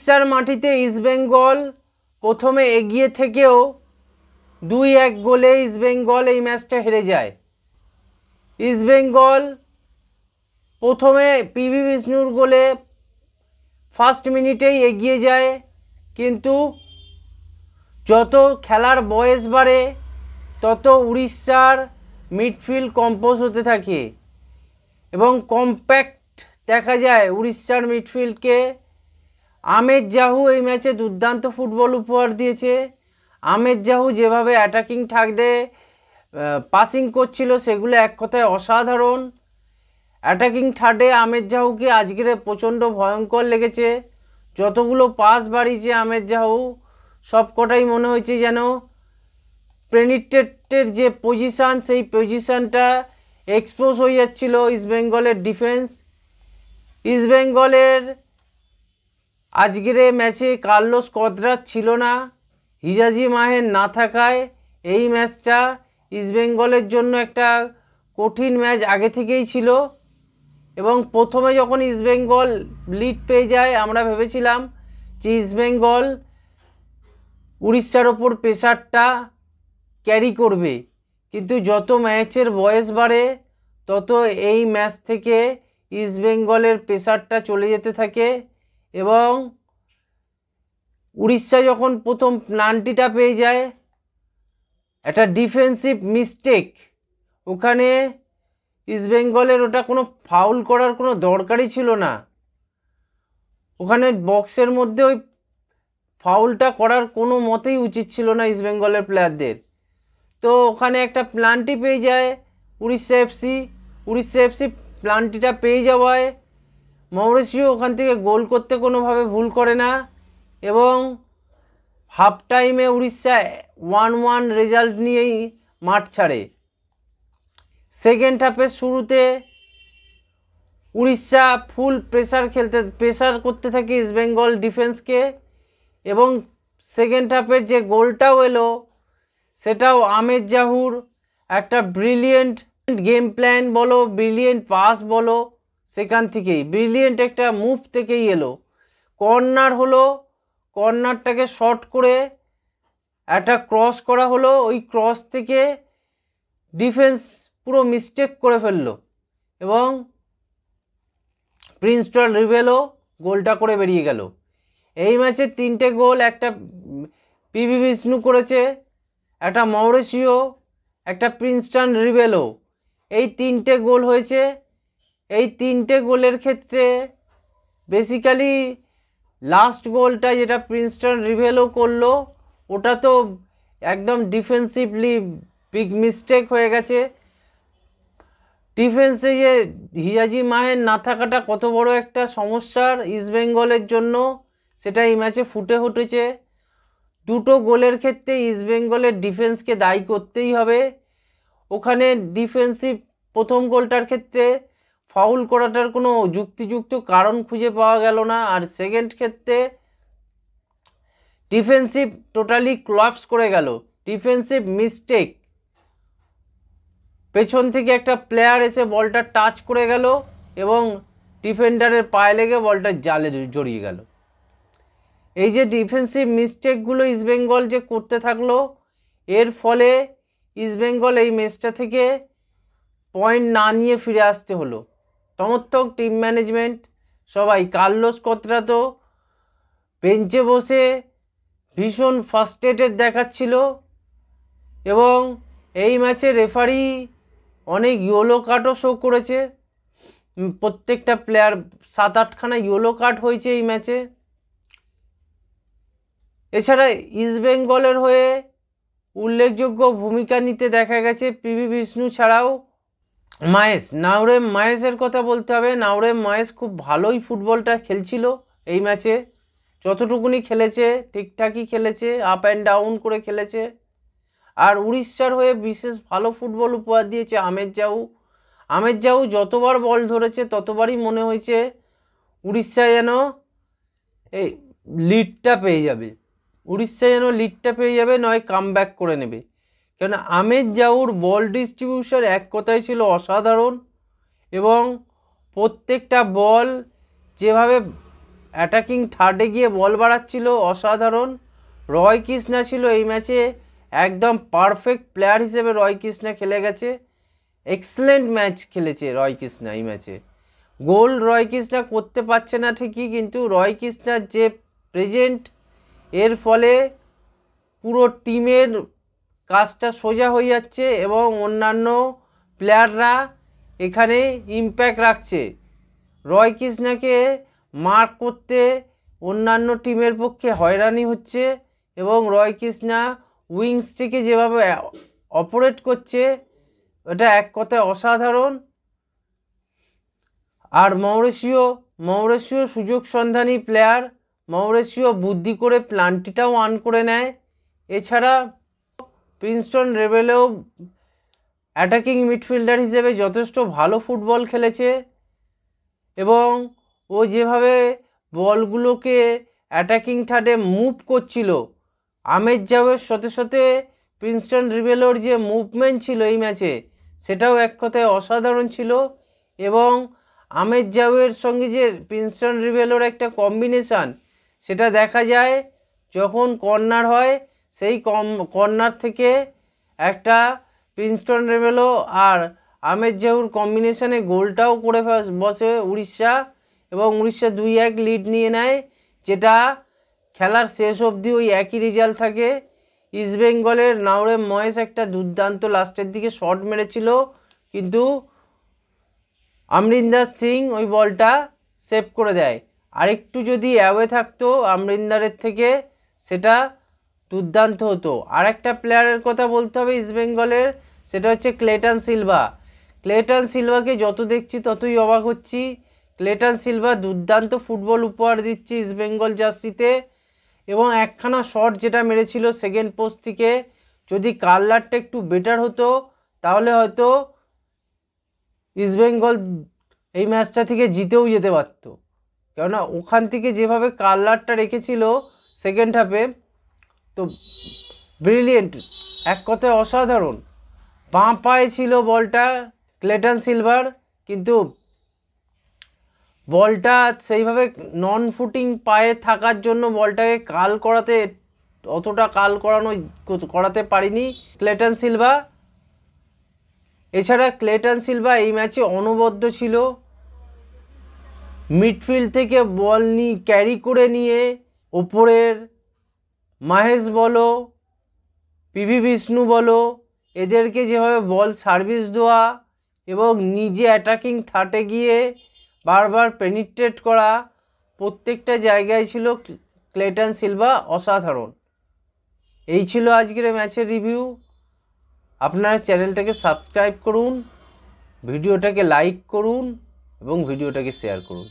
উড়িষ্যার মাটিতে ইস্টবেঙ্গল প্রথমে এগিয়ে থেকেও 2-1 গোলে ইস্টবেঙ্গল এই ম্যাচটা হেরে যায়। ইস্টবেঙ্গল প্রথমে পিভি বিষ্ণুর গোলে ফার্স্ট মিনিটেই এগিয়ে যায়, কিন্তু যত খেলার বয়স বাড়ে তত উড়িষ্যার মিডফিল্ড কম্পোজ হতে থাকে এবং কম্প্যাক্ট দেখা যায় উড়িষ্যার মিডফিল্ডকে। আহমেদ জাহু এই ম্যাচে দুর্দান্ত ফুটবল উপহার দিয়েছে। আহমেদ জাহু যেভাবে অ্যাটাকিং থার্ডে পাসিং করছিল সেগুলো এক কথায় অসাধারণ। অ্যাটাকিং থার্ডে আহমেদ জাহুকে আজকের প্রচণ্ড ভয়ঙ্কর লেগেছে। যতগুলো পাস বাড়িয়েছে আহমেদ জাহু সব কটাই মনে হয়েছে যেন পেনিট্রেটের যে পজিশান সেই পজিশানটা এক্সপোজ হয়ে যাচ্ছিল ইস্টবেঙ্গলের ডিফেন্স। ইস্টবেঙ্গলের আজকের ম্যাচে কার্লোস কোয়াদ্রাস ছিল না। হিজাজি মাহের না থাকায় এই ম্যাচটা ইস্টবেঙ্গলের জন্য একটা কঠিন ম্যাচ আগে থেকেই ছিল এবং প্রথমে যখন ইস্টবেঙ্গল লিড পেয়ে যায় আমরা ভেবেছিলাম যে ইস্টবেঙ্গল উড়িষ্যার ওপর প্রেশারটা ক্যারি করবে, কিন্তু যত ম্যাচের বয়স বাড়ে তত এই ম্যাচ থেকে ইস্টবেঙ্গলের প্রেশারটা চলে যেতে থাকে এবং উড়িষ্যা যখন প্রথম প্লান্টিটা পেয়ে যায় একটা ডিফেন্সিভ মিস্টেক, ওখানে ইস্টবেঙ্গলের ওটা কোনো ফাউল করার কোনো দরকারই ছিল না। ওখানে বক্সের মধ্যে ওই ফাউলটা করার কোনো মতেই উচিত ছিল না ইস্টবেঙ্গলের প্লেয়ারদের। তো ওখানে একটা প্লান্টি পেয়ে যায় উড়িষ্যা এফসি। উড়িষ্যা এফসি প্লান্টিটা পেয়ে যাওয়ায় মৌরেসিও ওখান থেকে গোল করতে কোনোভাবে ভুল করে না এবং হাফ টাইমে উড়িষ্যা 1-1 রেজাল্ট নিয়েই মাঠ ছাড়ে। সেকেন্ড হাফের শুরুতে উড়িষ্যা ফুল প্রেসার করতে থাকে ইস্টবেঙ্গল ডিফেন্সকে এবং সেকেন্ড হাফের যে গোলটাও এলো সেটাও আহমেদ জাহুর একটা ব্রিলিয়েন্ট গেম প্ল্যান বলো, ব্রিলিয়েন্ট পাস বলো, সেখান থেকেই ব্রিলিয়েন্ট একটা মুভ থেকেই এলো। কর্নার হলো, কর্নারটাকে শর্ট করে একটা ক্রস করা হলো, ওই ক্রস থেকে ডিফেন্স পুরো মিস্টেক করে ফেললো এবং প্রিন্সটন রিভেলো গোলটা করে বেরিয়ে গেল। এই ম্যাচে 3টে গোল, একটা পিভি বিষ্ণু করেছে, একটা মৌরেসিও, একটা প্রিন্সটন রিভেলো, এই 3টে গোল হয়েছে। এই 3টে গোলের ক্ষেত্রে বেসিক্যালি লাস্ট গোলটা যেটা প্রিন্সটন রিভেলো করলো ওটা তো একদম ডিফেন্সিভলি বিগ মিস্টেক হয়ে গেছে। ডিফেন্সে যে হিজাজি মাহের না থাকাটা কত বড় একটা সমস্যার ইস্টবেঙ্গলের জন্য সেটা এই ম্যাচে ফুটে উঠেছে। দুটো গোলের ক্ষেত্রে ইস্টবেঙ্গলের ডিফেন্সকে দায়ী করতেই হবে। ওখানে ডিফেন্সিভ প্রথম গোলটার ক্ষেত্রে ফাউল করাটার কোনো যুক্তিযুক্ত কারণ খুঁজে পাওয়া গেল না, আর সেকেন্ড ক্ষেত্রে ডিফেন্সিভ টোটালি ক্লাপস করে গেল, ডিফেন্সিভ মিস্টেক। পেছন থেকে একটা প্লেয়ার এসে বলটা টাচ করে গেল এবং ডিফেন্ডারের পায়ে লেগে বলটা জালে জড়িয়ে গেল। এই যে ডিফেন্সিভ মিস্টেকগুলো ইস্টবেঙ্গল যে করতে থাকলো এর ফলে ইস্টবেঙ্গল এই ম্যাচটা থেকে পয়েন্ট না নিয়ে ফিরে আসতে হলো। সমর্থক, টিম ম্যানেজমেন্ট সবাই, কার্লোস কোয়াদ্রাস তো বেঞ্চে বসে ভীষণ ফার্স্ট্রেটেড দেখাচ্ছিল এবং এই ম্যাচে রেফারি অনেক ইয়েলো কার্ডও শো করেছে। প্রত্যেকটা প্লেয়ার 7-8খানা ইয়েলো কার্ড হয়েছে এই ম্যাচে। এছাড়া ইস্টবেঙ্গলের হয়ে উল্লেখযোগ্য ভূমিকা নিতে দেখা গেছে পিভি বিষ্ণু ছাড়াও মাহেশ, নাওরেম মাহেশের কথা বলতে হবে। নাওরেম মাহেশ খুব ভালোই ফুটবলটা খেলছিল এই ম্যাচে, যতটুকুনি খেলেছে ঠিকঠাকই খেলেছে, আপ অ্যান্ড ডাউন করে খেলেছে। আর উড়িষ্যার হয়ে বিশেষ ভালো ফুটবল উপহার দিয়েছে আহমেদ জাহু। আহমেদ জাহু যতবার বল ধরেছে ততবারই মনে হয়েছে উড়িষ্যা যেন এই লিডটা পেয়ে যাবে, উড়িষ্যা যেন লিডটা পেয়ে যাবে, নয় কামব্যাক করে নেবে। কেন আহমেদ জাহুর বল ডিস্ট্রিবিউশন এক কথায় ছিল অসাধারণ এবং প্রত্যেকটা বল যেভাবে অ্যাটাকিং থার্ডে গিয়ে বল বাড়াচ্ছিল, অসাধারণ। রয় কৃষ্ণা ছিল এই ম্যাচে একদম পারফেক্ট প্লেয়ার হিসেবে রয় কৃষ্ণা খেলে গেছে। এক্সেলেন্ট ম্যাচ খেলেছে রয় কৃষ্ণা এই ম্যাচে। গোল রয় কৃষ্ণা করতে পারছে না ঠিকই, কিন্তু রয় কৃষ্ণার যে প্রেজেন্ট, এর ফলে পুরো টিমের কাজটা সোজা হয়ে যাচ্ছে এবং অন্যান্য প্লেয়াররা এখানে ইম্প্যাক্ট রাখছে। রয় কৃষ্ণাকে মার্ক করতে অন্যান্য টিমের পক্ষে হয়রানি হচ্ছে এবং রয় কৃষ্ণা উইংসটিকে যেভাবে অপারেট করছে এটা এক কথায় অসাধারণ। আর মৌরেশীয় সুযোগ সন্ধানী প্লেয়ার, মৌরেশীয় বুদ্ধি করে প্লান্টিটাও অন করে নেয়। এছাড়া প্রিন্সটন রেবেলেও অ্যাটাকিং মিডফিল্ডার হিসেবে যথেষ্ট ভালো ফুটবল খেলেছে এবং ও যেভাবে বলগুলোকে অ্যাটাকিং থার্ডে মুভ করছিল, আমেজ জাওয়ের সাথে সাথে প্রিন্সটন রেবেলের যে মুভমেন্ট ছিল এই ম্যাচে সেটাও এক কথায় অসাধারণ ছিল। এবং আমেজ জাওয়ের সঙ্গে যে প্রিন্সটন রেবেলের একটা কম্বিনেশান সেটা দেখা যায় যখন কর্নার হয়, সেই কর্নার থেকে একটা প্রিন্সটন রেবেলো আর আমেজ জাওয়ের কম্বিনেশানে গোলটাও করে বসে উড়িষ্যা এবং উড়িষ্যা 2-1 লিড নিয়ে নেয়, যেটা খেলার শেষ অবধি ওই একই রেজাল্ট থাকে। ইস্টবেঙ্গলের নাওরেম মহেশ একটা দুর্দান্ত লাস্টের দিকে শট মেরেছিল, কিন্তু অমরিন্দর সিং ওই বলটা সেভ করে দেয়। আরেকটু যদি অ্যাওয়ে থাকতো অমরিন্দরের থেকে সেটা দুর্দান্ত হতো। আর একটা প্লেয়ারের কথা বলতে হবে ইস্টবেঙ্গলের, সেটা হচ্ছে ক্লেটন সিলভা। ক্লেটন সিলভাকে যত দেখছি ততই অবাক হচ্ছি। ক্লেটন সিলভা দুর্দান্ত ফুটবল উপহার দিচ্ছে ইস্টবেঙ্গল জার্সিতে এবং একখানা শট যেটা মেরেছিল সেকেন্ড পোস্ট থেকে, যদি কালারটা একটু বেটার হতো তাহলে হয়তো ইস্টবেঙ্গল এই ম্যাচটা থেকে জিতেও যেতে পারতো। কেননা ওখান থেকে যেভাবে কালারটা রেখেছিল সেকেন্ড হাফে, তো ব্রিলিয়েন্ট, এক কথায় অসাধারণ। বাঁ পায়ে ছিল বলটা ক্লেটন সিলভার, কিন্তু বলটা সেইভাবে নন ফুটিং পায়ে থাকার জন্য বলটাকে অতটা করাতে পারিনি ক্লেটন সিলভা। এছাড়া ক্লেটন সিলভা এই ম্যাচে অনবদ্য ছিল, মিডফিল্ড থেকে বল ক্যারি করে নিয়ে ওপরের মহেশ বলো, পিভি বিষ্ণু বলো, এদেরকে যেভাবে বল সার্ভিস দেওয়া এবং নিজে অ্যাটাকিং থার্ডে গিয়ে বারবার পেনিট্রেট করা, প্রত্যেকটা জায়গায় ছিল ক্লেটন সিলভা অসাধারণ। এই ছিল আজকের ম্যাচের রিভিউ। আপনারা চ্যানেলটাকে সাবস্ক্রাইব করুন, ভিডিওটাকে লাইক করুন এবং ভিডিওটাকে শেয়ার করুন।